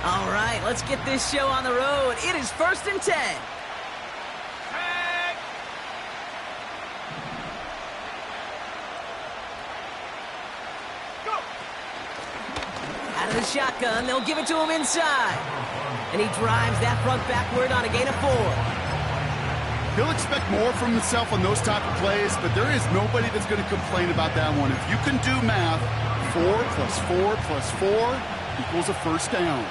All right, let's get this show on the road. It is 1st and 10. Out of the shotgun, they'll give it to him inside. And he drives that front backward on a gain of 4. He'll expect more from himself on those type of plays, but there is nobody that's going to complain about that one. If you can do math, 4 plus 4 plus 4 equals a first down.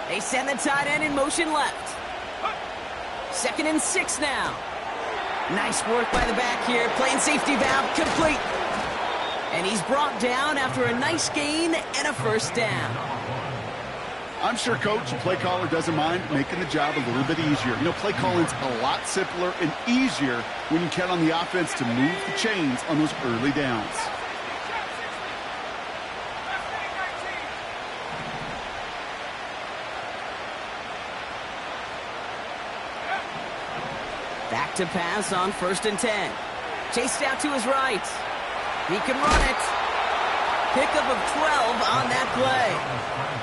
They send the tight end in motion left. 2nd and 6 now. Nice work by the back here. Playing safety valve complete. And he's brought down after a nice gain and a first down. I'm sure coach and play caller doesn't mind making the job a little bit easier. You know, play calling's a lot simpler and easier when you count on the offense to move the chains on those early downs. Back to pass on 1st and 10. Chased out to his right. He can run it. Pickup of 12 on that play.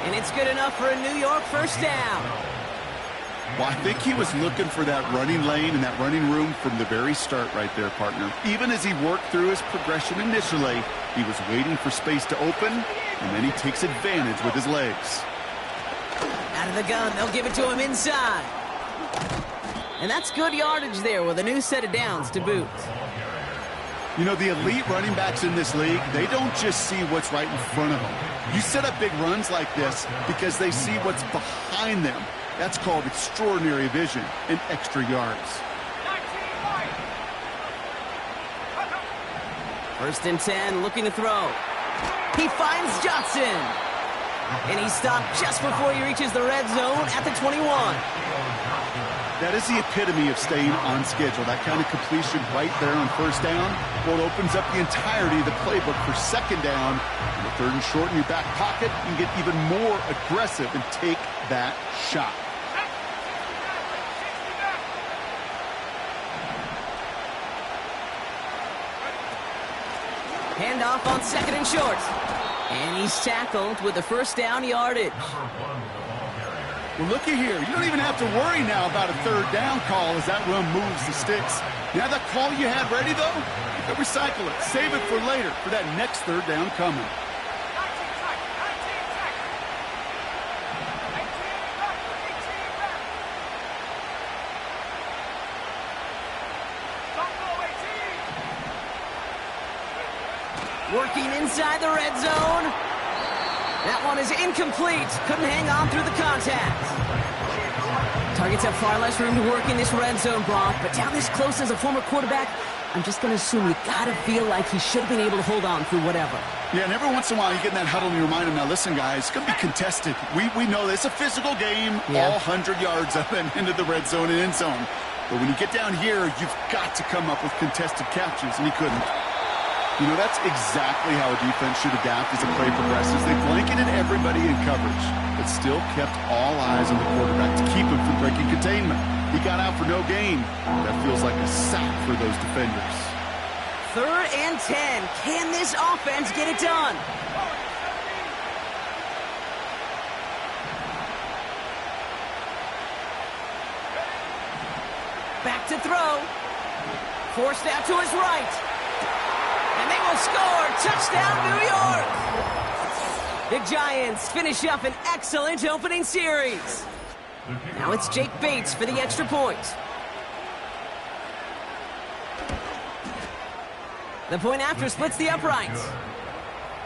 And it's good enough for a New York first down. Well, I think he was looking for that running lane and that running room from the very start right there, partner. Even as he worked through his progression initially, he was waiting for space to open, and then he takes advantage with his legs. Out of the gun, they'll give it to him inside. And that's good yardage there with a new set of downs to boot. You know, the elite running backs in this league, they don't just see what's right in front of them. You set up big runs like this because they see what's behind them. That's called extraordinary vision and extra yards. 1st and 10, looking to throw. He finds Johnson. And he's stopped just before he reaches the red zone at the 21. That is the epitome of staying on schedule. That kind of completion right there on first down. Well, it opens up the entirety of the playbook for second down. And the 3rd and short in your back pocket, you can get even more aggressive and take that shot. Handoff on 2nd and short. And he's tackled with the first down yardage. Well, looky here. You don't even have to worry now about a 3rd down call as that run moves the sticks. Now that call you had ready, though, you can recycle it. Save it for later for that next 3rd down coming. Working inside the red zone. That one is incomplete. Couldn't hang on through the contact. Targets have far less room to work in this red zone, Brock, but down this close as a former quarterback, I'm just going to assume you got to feel like he should have been able to hold on through whatever. Yeah, and every once in a while you get in that huddle and you remind him, now listen, guys, it's going to be contested. We know this. It's a physical game, all 100 yards up and into the red zone and end zone. But when you get down here, you've got to come up with contested catches, and he couldn't. You know, that's exactly how a defense should adapt as the play progresses. They blanketed everybody in coverage, but still kept all eyes on the quarterback to keep him from breaking containment. He got out for no gain. That feels like a sack for those defenders. 3rd and 10. Can this offense get it done? Back to throw. Forced out to his right. And they will score. Touchdown, New York. The Giants finish up an excellent opening series. Now it's Jake Bates for the extra point. The point after splits the upright.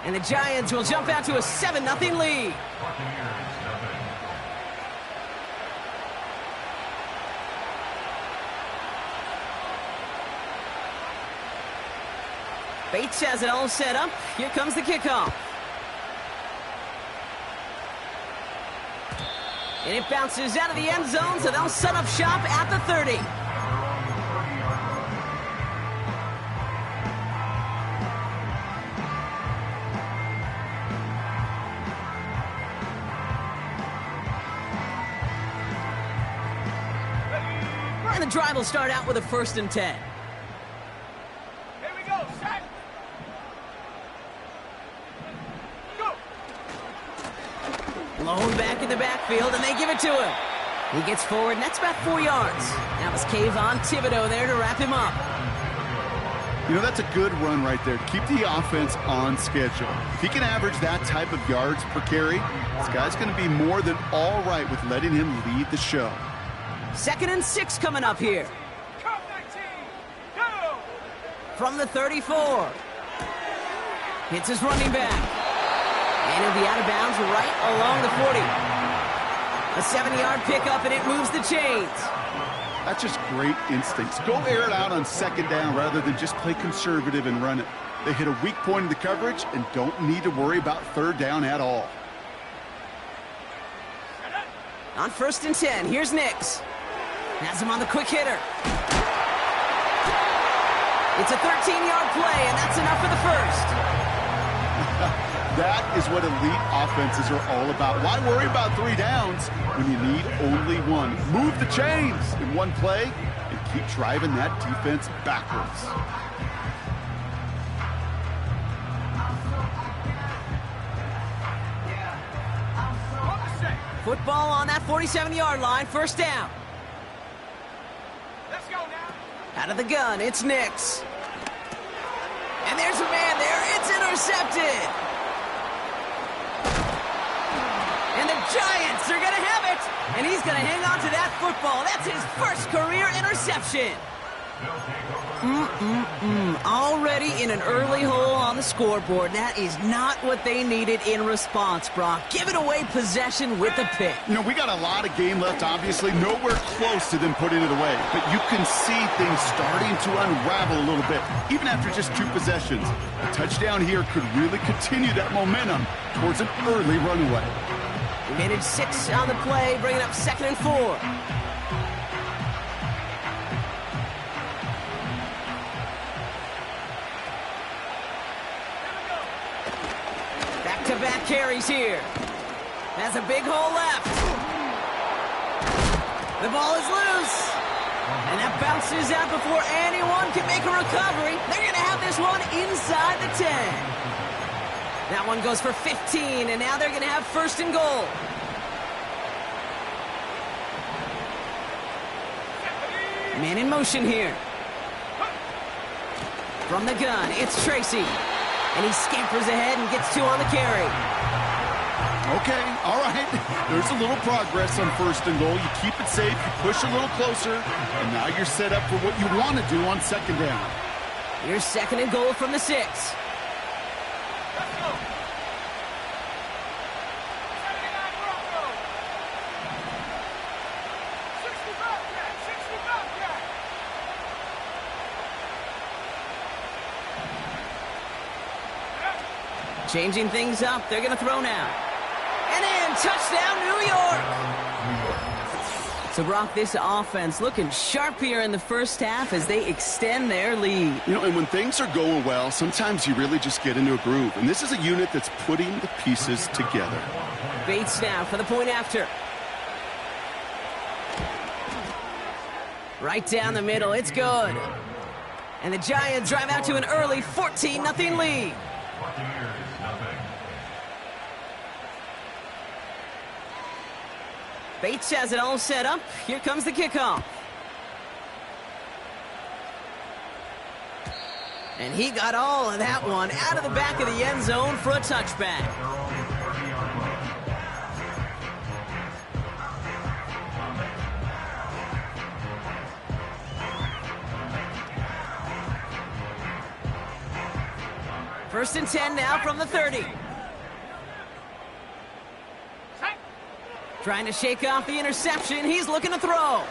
And the Giants will jump out to a 7-0 lead. Bates has it all set up. Here comes the kickoff. And it bounces out of the end zone, so they'll set up shop at the 30. And the drive will start out with a 1st and 10. Here we go, set. Go. Blown back in the backfield, and they give it to him. He gets forward, and that's about 4 yards. That was Kayvon Thibodeau there to wrap him up. You know, that's a good run right there. Keep the offense on schedule. If he can average that type of yards per carry, this guy's going to be more than all right with letting him lead the show. 2nd and 6 coming up here. Come 19. Go. From the 34. Hits his running back. And he'll be out of bounds right along the 40. A 7-yard pickup, and it moves the chains. That's just great instincts. Go air it out on 2nd down rather than just play conservative and run it. They hit a weak point in the coverage and don't need to worry about 3rd down at all. On 1st and 10, here's Nix. Has him on the quick hitter. It's a 13-yard play, and that's enough for the 1st. That is what elite offenses are all about. Why worry about 3 downs when you need only 1? Move the chains in 1 play and keep driving that defense backwards. Football on that 47-yard line, 1st down. Let's go now. Out of the gun, it's Nix. And there's a man there. It's intercepted. And the Giants are going to have it. And he's going to hang on to that football. That's his 1st career interception. Already in an early hole on the scoreboard. That is not what they needed in response, Brock. Giving away possession with a pick. You know, we got a lot of game left, obviously. Nowhere close to them putting it away. But you can see things starting to unravel a little bit, even after just 2 possessions. A touchdown here could really continue that momentum towards an early runaway. He managed 6 on the play, bringing up 2nd and 4. Back-to-back carries here. Has a big hole left. The ball is loose. And that bounces out before anyone can make a recovery. They're going to have this one inside the 10. That one goes for 15, and now they're going to have 1st and goal. Man in motion here. From the gun, it's Tracy. And he scampers ahead and gets 2 on the carry. Okay, all right. There's a little progress on 1st and goal. You keep it safe, you push a little closer, and now you're set up for what you want to do on 2nd down. Here's 2nd and goal from the 6. Let's go. 79 Bronco. 60 Bobcat. 60 Bobcat. Changing things up. They're going to throw now. And in, touchdown, New York. So, Brock, this offense looking sharp here in the 1st half as they extend their lead. You know, and when things are going well, sometimes you really just get into a groove. And this is a unit that's putting the pieces together. Bates now for the point after. Right down the middle. It's good. And the Giants drive out to an early 14-0 lead. Bates has it all set up. Here comes the kickoff. And he got all of that one out of the back of the end zone for a touchback. First and 10 now from the 30. Trying to shake off the interception. He's looking to throw.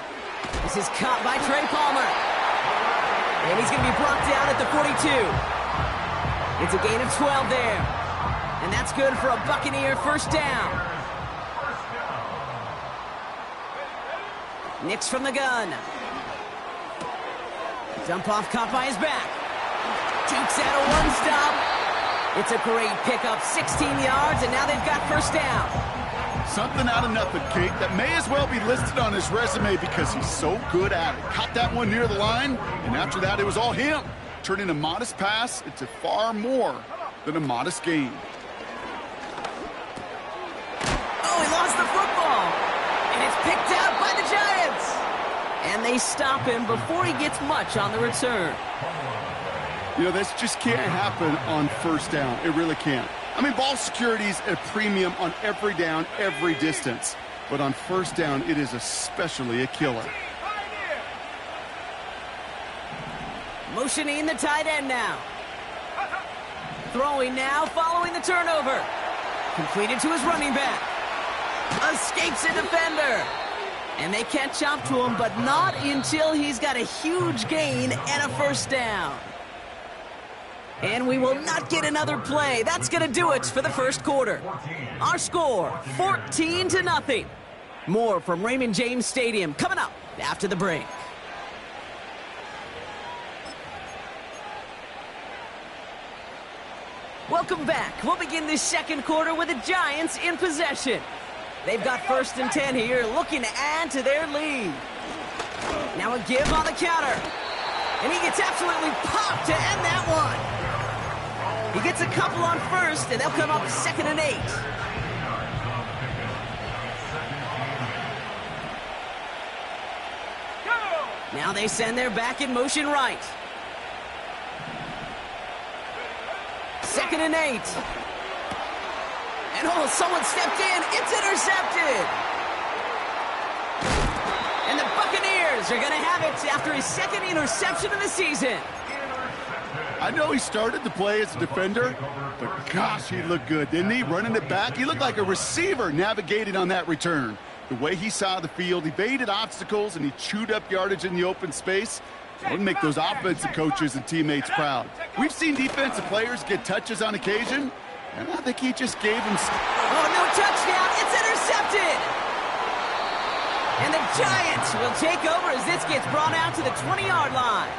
This is caught by Trey Palmer. And he's going to be brought down at the 42. It's a gain of 12 there. And that's good for a Buccaneer 1st down. Nix from the gun. Dump off caught by his back. Takes out a 1-stop. It's a great pickup, 16 yards, and now they've got 1st down. Something out of nothing, Kate, that may as well be listed on his resume because he's so good at it. Caught that one near the line, and after that, it was all him. Turning a modest pass into far more than a modest gain. Oh, he lost the football. And it's picked out by the Giants. And they stop him before he gets much on the return. You know, this just can't happen on first down. It really can't. I mean, ball security's at a premium on every down, every distance. But on first down, it is especially a killer. Motioning the tight end now. Throwing now, following the turnover. Completed to his running back. Escapes a defender. And they catch up to him, but not until he's got a huge gain and a first down. And we will not get another play. That's going to do it for the first quarter. Our score, 14-0. More from Raymond James Stadium coming up after the break. Welcome back. We'll begin this second quarter with the Giants in possession. They've got 1st and 10 here, looking to add to their lead. Now a give on the counter. And he gets absolutely popped to end that one. He gets a couple on first, and they'll come up 2nd and 8. Now they send their back in motion right. 2nd and 8. And oh, someone stepped in. It's intercepted. And the Buccaneers are going to have it after his 2nd interception of the season. I know he started to play as a defender, but gosh, he looked good, didn't he? Running it back, he looked like a receiver navigating on that return. The way he saw the field, he evaded obstacles, and he chewed up yardage in the open space. That would make those offensive coaches and teammates proud. We've seen defensive players get touches on occasion, and I think he just gave him... Oh, no touchdown. It's intercepted. And the Giants will take over as this gets brought out to the 20-yard line.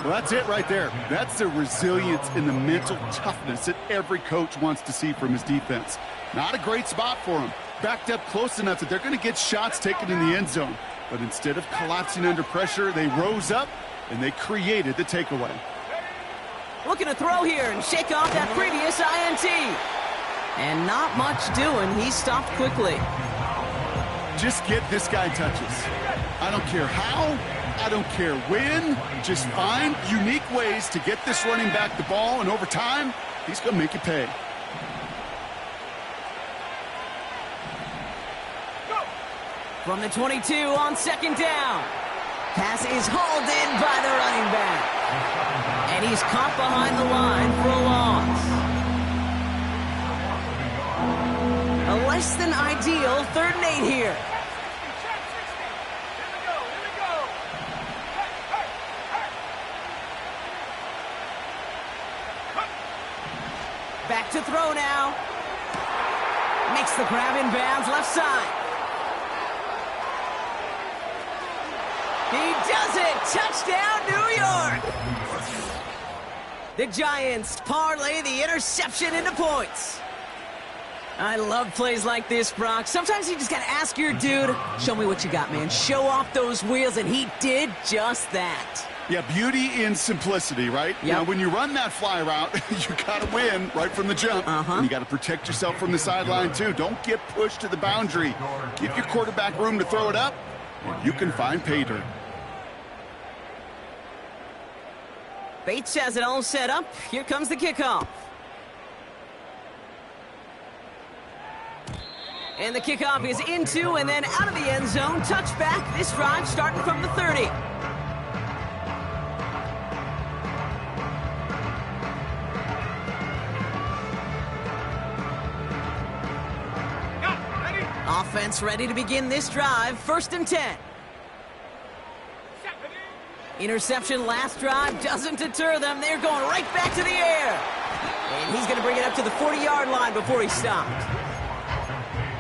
Well, that's it right there. That's the resilience and the mental toughness that every coach wants to see from his defense. Not a great spot for him. Backed up close enough that they're going to get shots taken in the end zone. But instead of collapsing under pressure, they rose up and they created the takeaway. Looking to throw here and shake off that previous INT. And not much doing. He stopped quickly. Just get this guy touches. I don't care how. I don't care when. Just find unique ways to get this running back the ball, and over time, he's going to make you pay. From the 22 on 2nd down. Pass is hauled in by the running back. And he's caught behind the line for a loss. A less than ideal 3rd and 8 here. Back to throw now. Makes the grab in bounds left side. He does it! Touchdown, New York! The Giants parlay the interception into points. I love plays like this, Brock. Sometimes you just gotta ask your dude, show me what you got, man. Show off those wheels, and he did just that. Yeah, beauty in simplicity, right? Yep. Now, when you run that fly route, you got to win right from the jump. And you got to protect yourself from the sideline, too. Don't get pushed to the boundary. Give your quarterback room to throw it up, and you can find pay dirt. Bates has it all set up. Here comes the kickoff. And the kickoff is into and then out of the end zone. Touchback. This drive starting from the 30. Offense ready to begin this drive. 1st and 10. Interception last drive doesn't deter them. They're going right back to the air. And he's going to bring it up to the 40-yard line before he stopped.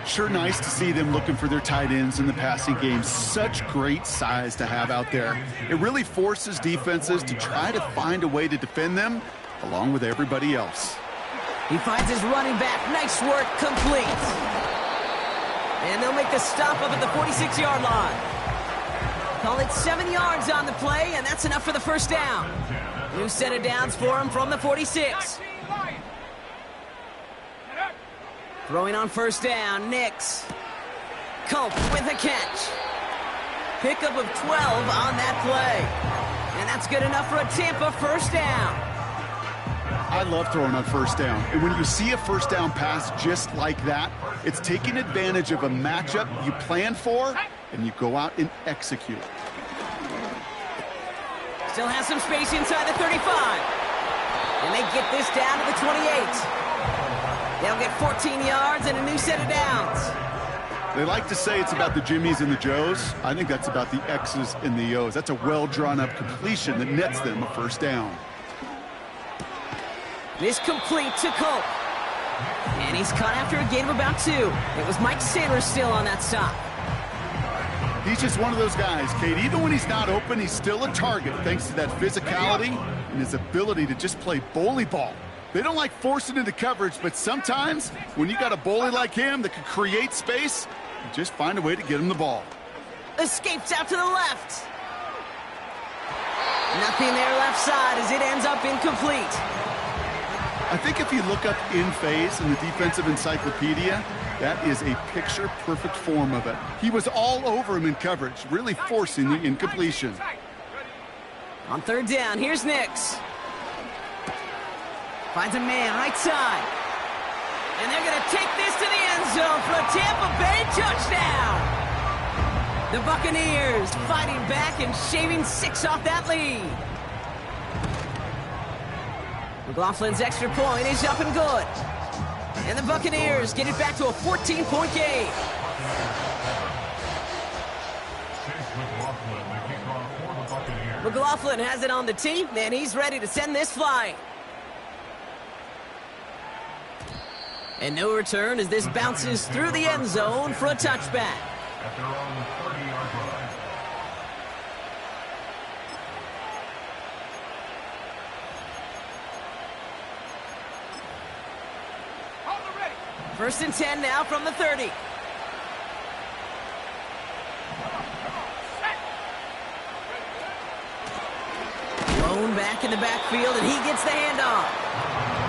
Sure nice to see them looking for their tight ends in the passing game. Such great size to have out there. It really forces defenses to try to find a way to defend them along with everybody else. He finds his running back. Nice work, complete. And they'll make the stop up at the 46-yard line. Call it 7 yards on the play, and that's enough for the first down. New set of downs for him from the 46. Throwing on first down, Nix. Culp with a catch. Pickup of 12 on that play. And that's good enough for a Tampa first down. I love throwing on first down. And when you see a first down pass just like that, it's taking advantage of a matchup you plan for, and you go out and execute. Still has some space inside the 35. And they get this down to the 28. They'll get 14 yards and a new set of downs. They like to say it's about the Jimmies and the Joes. I think that's about the X's and the O's. That's a well-drawn-up completion that nets them a first down. This complete to Culp. And he's caught after a gain of about 2. It was Mike Sanders still on that stop. He's just one of those guys, Kate. Even when he's not open, he's still a target thanks to that physicality and his ability to just play bully ball. They don't like forcing into coverage, but sometimes when you got a bully like him that can create space, you just find a way to get him the ball. Escapes out to the left. Nothing there left side as it ends up incomplete. I think if you look up in phase in the defensive encyclopedia, that is a picture-perfect form of it. He was all over him in coverage, really forcing the incompletion. On third down, here's Nix. Finds a man right side. And they're going to take this to the end zone for a Tampa Bay touchdown. The Buccaneers fighting back and shaving 6 off that lead. McLaughlin's extra point is up and good. And the Buccaneers get it back to a 14-point game. McLaughlin has it on the tee, and he's ready to send this flying. And no return as this bounces through the end zone for a touchback. At their own 30-yard line. First and 10 now from the 30. Blown back in the backfield, and he gets the handoff.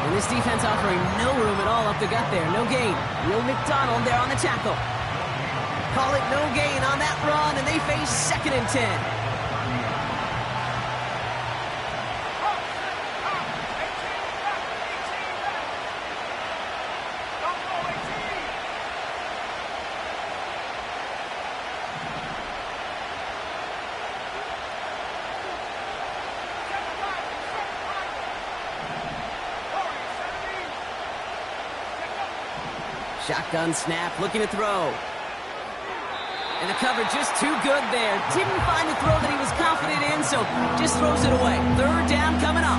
And this defense offering no room at all up the gut there. No gain. Will McDonald there on the tackle. Call it no gain on that run, and they face second and 10. Shotgun snap, looking to throw. And the coverage just too good there. Didn't find the throw that he was confident in, so just throws it away. Third down coming up.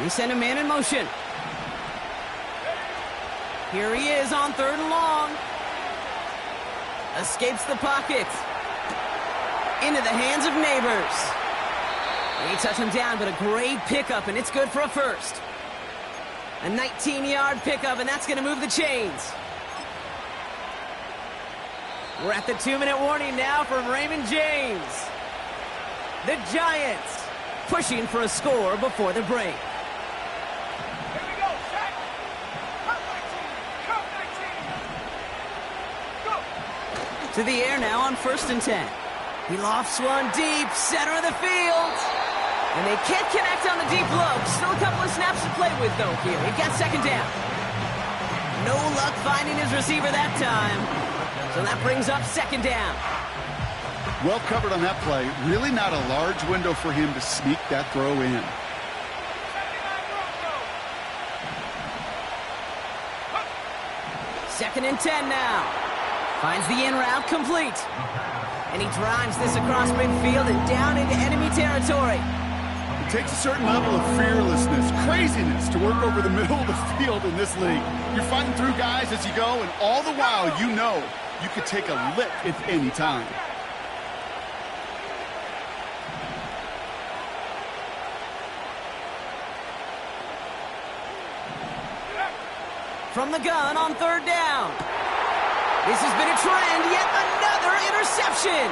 We send a man in motion. Here he is on third and long. Escapes the pocket. Into the hands of Neighbors. They touch him down, but a great pickup, and it's good for a first. A 19-yard pickup, and that's going to move the chains. We're at the 2-minute warning now from Raymond James. The Giants pushing for a score before the break. Here we go, set. Come 19. Go. To the air now on first and 10. He lofts one deep, center of the field. And they can't connect on the deep look. Still a couple of snaps to play with, though, here. He got second down. No luck finding his receiver that time. So that brings up second down. Well covered on that play. Really not a large window for him to sneak that throw in. 79 Broncos. Second and 10 now. Finds the in route complete. And he drives this across midfield and down into enemy territory. It takes a certain level of fearlessness, craziness to work over the middle of the field in this league. You're fighting through guys as you go, and all the while you know you could take a lick at any time. From the gun on third down. This has been a trend, yet another interception.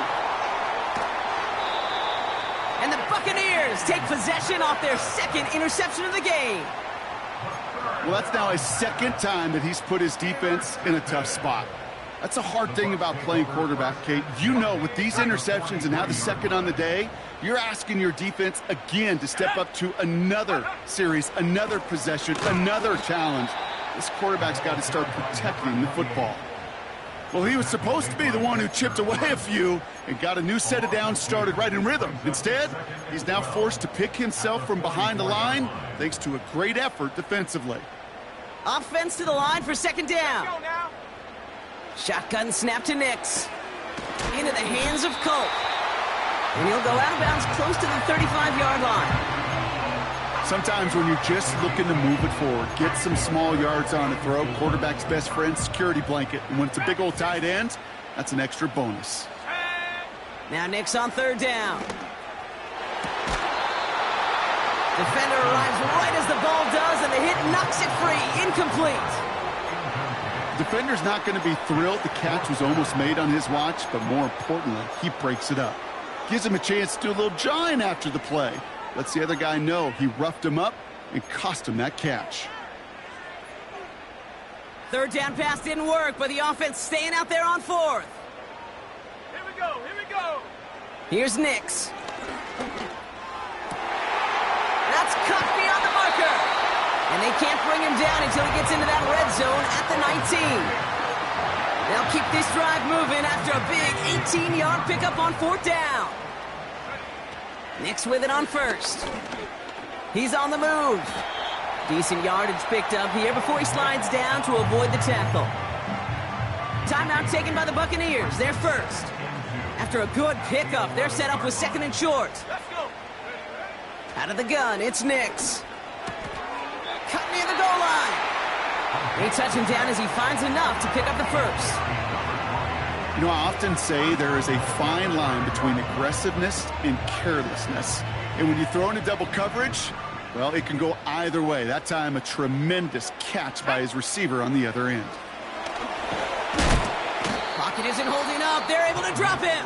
And the Buccaneers take possession off their second interception of the game. Well, that's now his second time that he's put his defense in a tough spot. That's a hard thing about playing quarterback, Kate. You know, with these interceptions and now the second on the day, you're asking your defense again to step up to another series, another possession, another challenge. This quarterback's got to start protecting the football. Well, he was supposed to be the one who chipped away a few and got a new set of downs started right in rhythm. Instead, he's now forced to pick himself from behind the line thanks to a great effort defensively. Offense to the line for second down. Shotgun snap to Nix. Into the hands of Colt. And he'll go out of bounds close to the 35-yard line. Sometimes when you're just looking to move it forward, get some small yards on a throw, quarterback's best friend, security blanket. And when it's a big old tight end, that's an extra bonus. Now Nix on third down. Defender arrives right as the ball does, and the hit knocks it free. Incomplete. Defender's not going to be thrilled the catch was almost made on his watch, but more importantly, he breaks it up. Gives him a chance to do a little jawing after the play. Lets the other guy know he roughed him up and cost him that catch. Third down pass didn't work, but the offense staying out there on fourth. Here we go, here we go. Here's Nix. That's cut beyond the marker. And they can't bring him down until he gets into that red zone at the 19. They'll keep this drive moving after a big 18-yard pickup on fourth down. Nix with it on first. He's on the move. Decent yardage picked up here before he slides down to avoid the tackle. Timeout taken by the Buccaneers. They're first. After a good pickup, they're set up with second and short. Let's go. Out of the gun, it's Nix. Cut near the goal line. They touch him down as he finds enough to pick up the first. You know, I often say there is a fine line between aggressiveness and carelessness. And when you throw into double coverage, well, it can go either way. That time, a tremendous catch by his receiver on the other end. Pocket isn't holding up. They're able to drop him.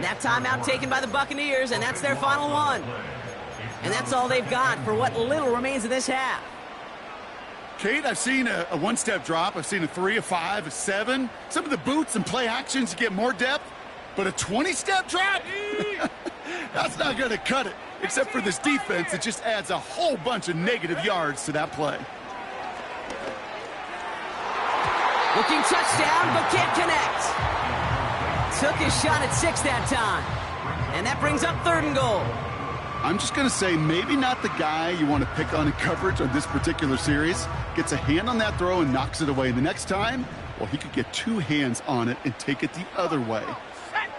That timeout taken by the Buccaneers, and that's their final one. And that's all they've got for what little remains of this half. Kate, I've seen a one-step drop. I've seen a 3, a 5, a 7. Some of the boots and play actions get more depth, but a 20-step drop? That's not going to cut it, except for this defense that just adds a whole bunch of negative yards to that play. Looking touchdown, but can't connect. Took his shot at 6 that time. And that brings up third and goal. I'm just going to say maybe not the guy you want to pick on in coverage on this particular series. Gets a hand on that throw and knocks it away. The next time, well, he could get 2 hands on it and take it the other way. Set.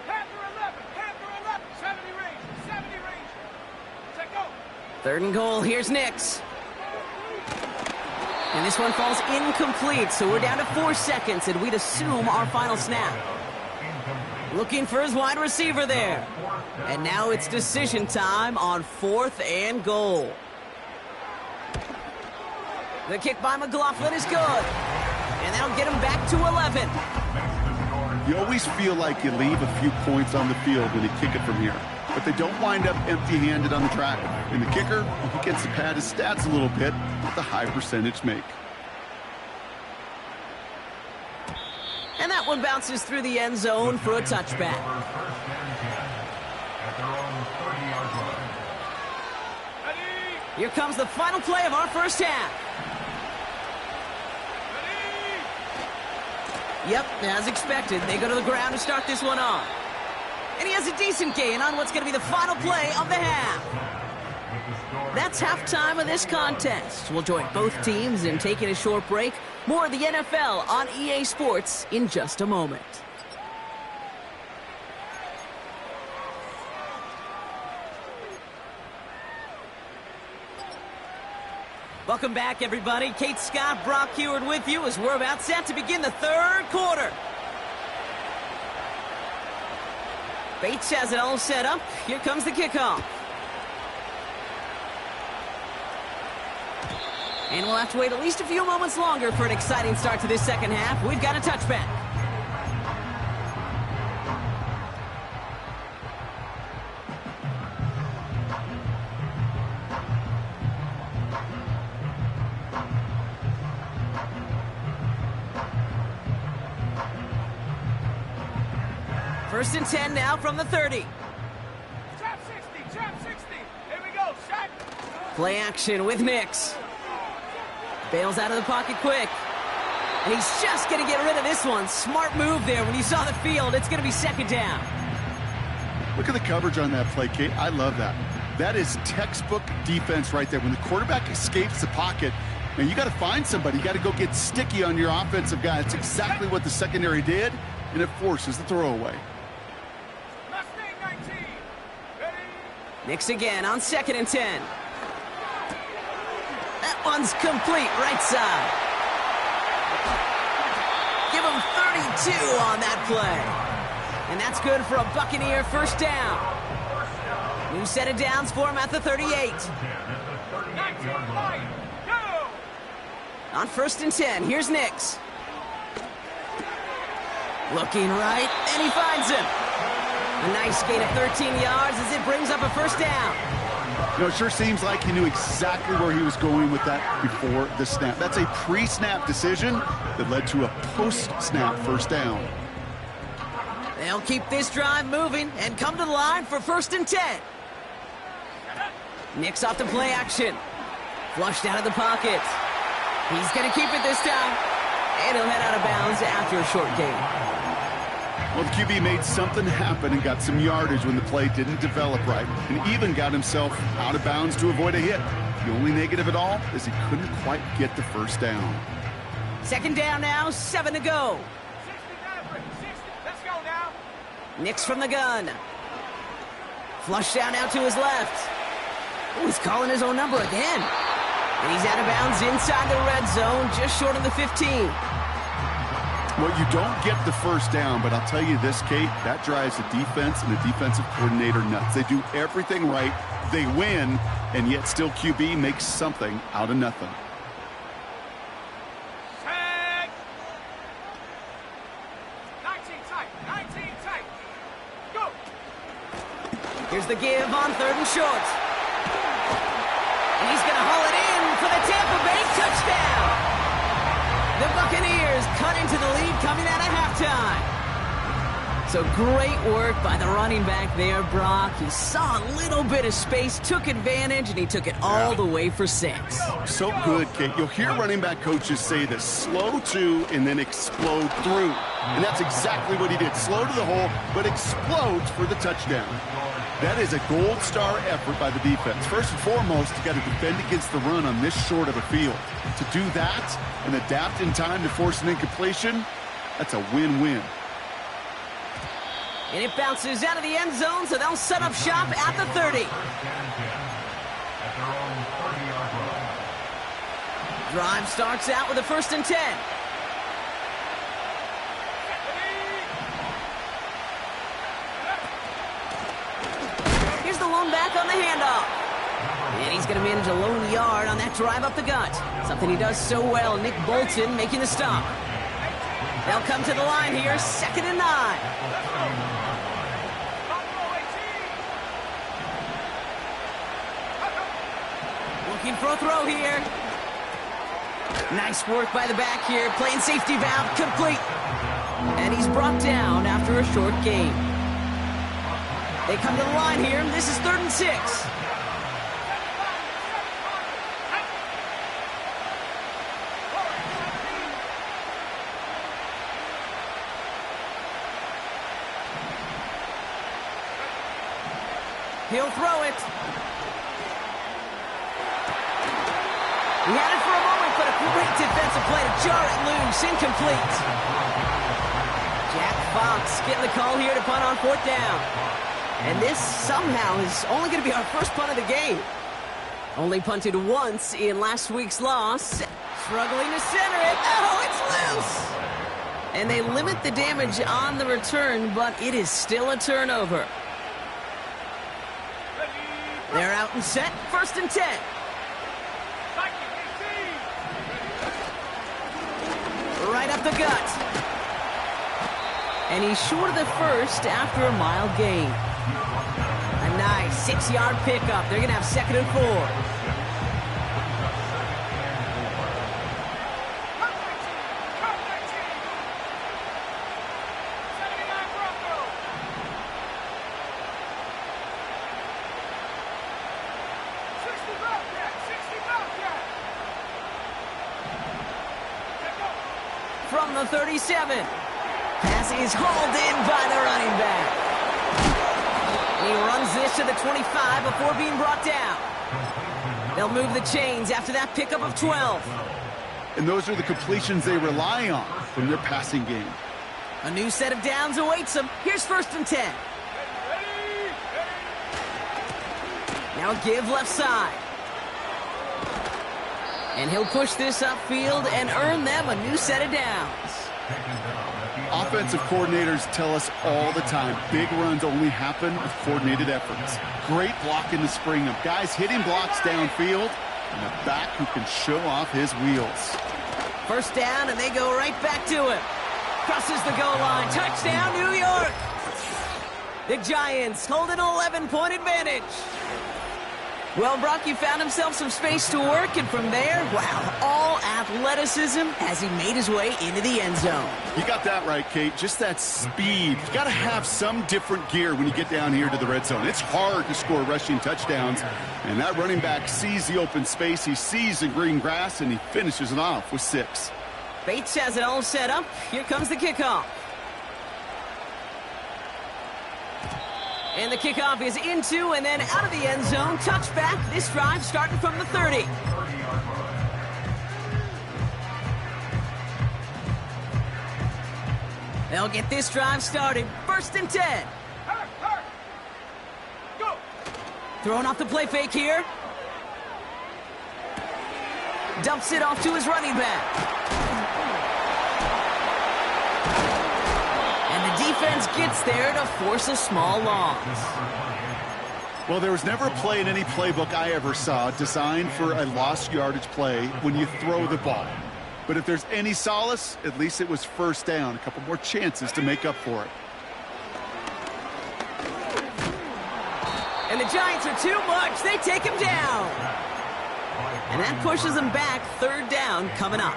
Panther 11, 70 range, 70 range. Check go. Third and goal, here's Nix. And this one falls incomplete, so we're down to 4 seconds, and we'd assume our final snap. Looking for his wide receiver there. And now it's decision time on 4th and goal. The kick by McLaughlin is good. And that'll get him back to 11. You always feel like you leave a few points on the field when you kick it from here. But they don't wind up empty-handed on the track. And the kicker, he gets to pad his stats a little bit with a high percentage make. And that one bounces through the end zone for a touchback. Here comes the final play of our first half. Yep, as expected, they go to the ground to start this one off. And he has a decent gain on what's going to be the final play of the half. That's halftime of this contest. We'll join both teams in taking a short break. More of the NFL on EA Sports in just a moment. Welcome back, everybody. Kate Scott, Brock Heward with you as we're about set to begin the third quarter. Bates has it all set up. Here comes the kickoff. And we'll have to wait at least a few moments longer for an exciting start to this second half. We've got a touchback. First and 10 now from the 30. Trap 60, trap 60. Here we go, shot. Play action with Nix. Bails out of the pocket quick. And he's just going to get rid of this one. Smart move there when he saw the field. It's going to be second down. Look at the coverage on that play, Kate. I love that. That is textbook defense right there. When the quarterback escapes the pocket, man, you got to find somebody. You got to go get sticky on your offensive guy. That's exactly what the secondary did, and it forces the throwaway. Mustang 19. Ready? Nix again on second and 10. That one's complete, right side. Give him 32 on that play. And that's good for a Buccaneer first down. New set of downs for him at the 38. 19, line, go! On first and 10, here's Nix. Looking right, and he finds him. A nice gain of 13 yards as it brings up a first down. You know, it sure seems like he knew exactly where he was going with that before the snap. That's a pre-snap decision that led to a post-snap first down. They'll keep this drive moving and come to the line for first and 10. Nix off the play action. Flushed out of the pocket. He's going to keep it this time. And he'll head out of bounds after a short gain. Well, the QB made something happen and got some yardage when the play didn't develop right, and even got himself out of bounds to avoid a hit. The only negative at all is he couldn't quite get the first down. Second down now, 7 to go. 60 Maverick, 60. Let's go now. Nix from the gun. Flush down out to his left. Oh, he's calling his own number again. And he's out of bounds inside the red zone, just short of the 15. Well, you don't get the first down, but I'll tell you this, Kate, that drives the defense and the defensive coordinator nuts. They do everything right, they win, and yet still QB makes something out of nothing. Tag. 19 tight, 19 tight. Go. Here's the give on third and short. And he's going to haul it in for the Tampa Bay touchdown. The Buccaneers cut into the lead coming out of halftime. So great work by the running back there, Brock. He saw a little bit of space, took advantage, and he took it all the way for 6. So good, Kate. You'll hear running back coaches say this: slow to and then explode through. And that's exactly what he did. Slow to the hole, but explodes for the touchdown. That is a gold star effort by the defense. First and foremost, you got to defend against the run on this short of a field. To do that and adapt in time to force an incompletion, that's a win-win. And it bounces out of the end zone, so they'll set up shop at the 30. Drive starts out with a first and 10. Here's the lone back on the handoff. And he's going to manage a lone yard on that drive up the gut. Something he does so well. Nick Bolton making the stop. They'll come to the line here, 2nd and 9. Looking for a throw here. Nice work by the back here. Playing safety valve complete. And he's brought down after a short gain. They come to the line here. This is 3rd and 6. He'll throw it. He had it for a moment, but a great defensive play to jar it loose. Incomplete. Jack Fox getting the call here to punt on 4th down. And this somehow is only going to be our first punt of the game. Only punted once in last week's loss. Struggling to center it. Oh, it's loose. And they limit the damage on the return, but it is still a turnover. They're out and set. 1st and 10. right up the gut. And he's short of the first after a mile gain. A nice 6-yard pickup. They're going to have 2nd and 4. From the 37. Pass is hauled in by the running back. And he runs this to the 25 before being brought down. They'll move the chains after that pickup of 12. And those are the completions they rely on from their passing game. A new set of downs awaits them. Here's 1st and 10. Now a give left side. And he'll push this upfield and earn them a new set of downs. Offensive coordinators tell us all the time, big runs only happen with coordinated efforts. Great block in the spring of guys hitting blocks downfield and a back who can show off his wheels. 1st down, and they go right back to it. Crosses the goal line. Touchdown, New York! The Giants hold an 11-point advantage. Well, Brock, you found himself some space to work, and from there, wow, all athleticism as he made his way into the end zone. You got that right, Kate. Just that speed. You got to have some different gear when you get down here to the red zone. It's hard to score rushing touchdowns, and that running back sees the open space, he sees the green grass, and he finishes it off with 6. Bates has it all set up. Here comes the kickoff. And the kickoff is into and then out of the end zone. Touchback. This drive starting from the 30. They'll get this drive started. 1st and 10. Go. Throwing off the play fake here. Dumps it off to his running back. Defense gets there to force a small loss. Well, there was never a play in any playbook I ever saw designed for a lost yardage play when you throw the ball. But if there's any solace, at least it was 1st down. A couple more chances to make up for it. And the Giants are too much. They take him down. And that pushes them back. 3rd down coming up.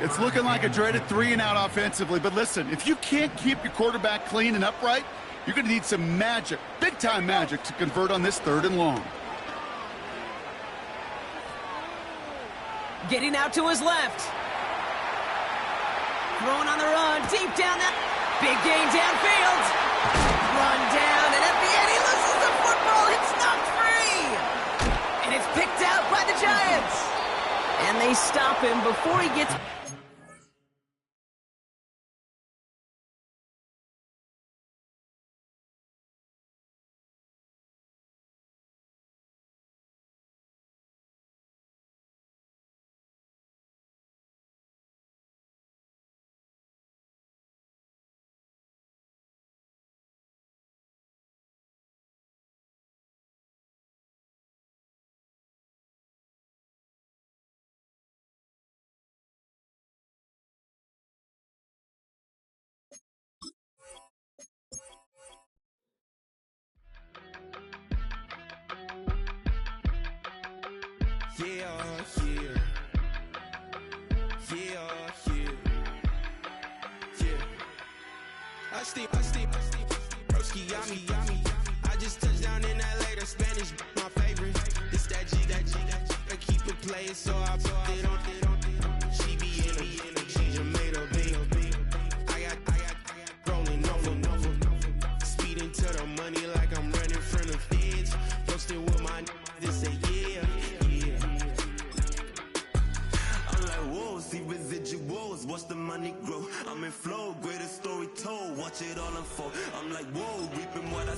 It's looking like a dreaded 3-and-out offensively, but listen, if you can't keep your quarterback clean and upright, you're going to need some magic, big-time magic, to convert on this 3rd and long. Getting out to his left. Throwing on the run, deep down that big gain downfield. Run down, and at the end he loses the football. It's knocked free. And it's picked out by the Giants. And they stop him before he gets... I just touched down in LA, the Spanish, my favorite. This that G, I keep it playing, so I put it on. She be in a she just made a beat. I got rolling over, speeding to the money like I'm running from the feds. Posting with my this say yeah. I'm like, whoa, see residuals, watch the money grow. I'm in flow, greatest story told, watch it all unfold. I'm like, whoa, reaping what I